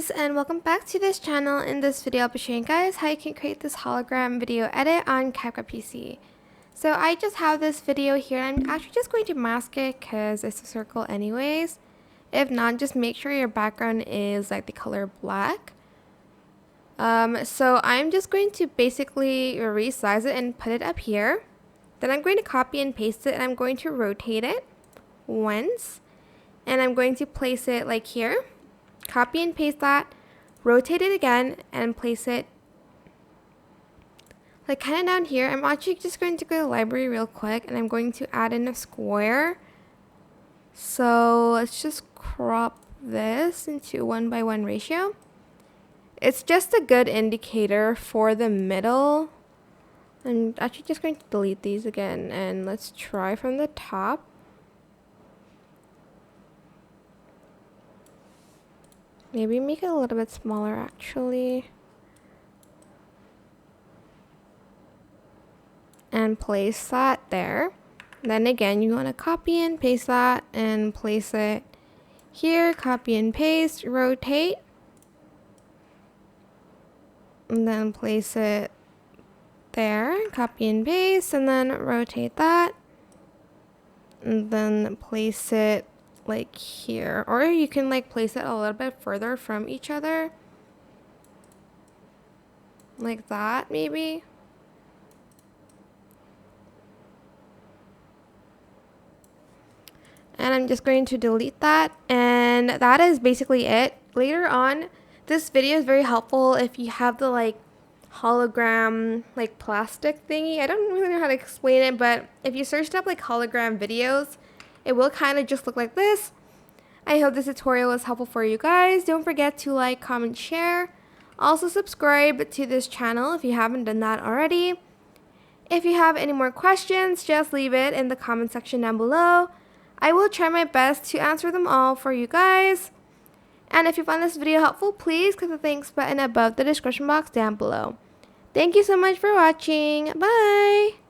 guys, and welcome back to this channel. In this video I'll be showing you guys how you can create this hologram video edit on CapCut PC. So I just have this video here. I'm actually just going to mask it because it's a circle anyways. If not, just make sure your background is like the color black. So I'm just going to basically resize it and put it up here. Then I'm going to copy and paste it, and I'm going to rotate it once, and I'm going to place it like here. Copy and paste that, rotate it again, and place it like kind of down here. I'm actually just going to go to the library real quick, and I'm going to add in a square. So let's just crop this into 1:1 ratio. It's just a good indicator for the middle. I'm actually just going to delete these again, and let's try from the top. Maybe make it a little bit smaller actually. And place that there. Then again, you want to copy and paste that and place it here. Copy and paste, rotate. And then place it there. Copy and paste, and then rotate that. And then place it like here, or you can like place it a little bit further from each other, like that maybe. And I'm just going to delete that, and that is basically it. Later on, this video is very helpful if you have the like hologram like plastic thingy. I don't really know how to explain it, but if you searched up like hologram videos, it will kind of just look like this. I hope this tutorial was helpful for you guys. Don't forget to like, comment, share. Also subscribe to this channel if you haven't done that already. If you have any more questions, just leave it in the comment section down below. I will try my best to answer them all for you guys. And if you found this video helpful, please click the thanks button above the description box down below. Thank you so much for watching. Bye!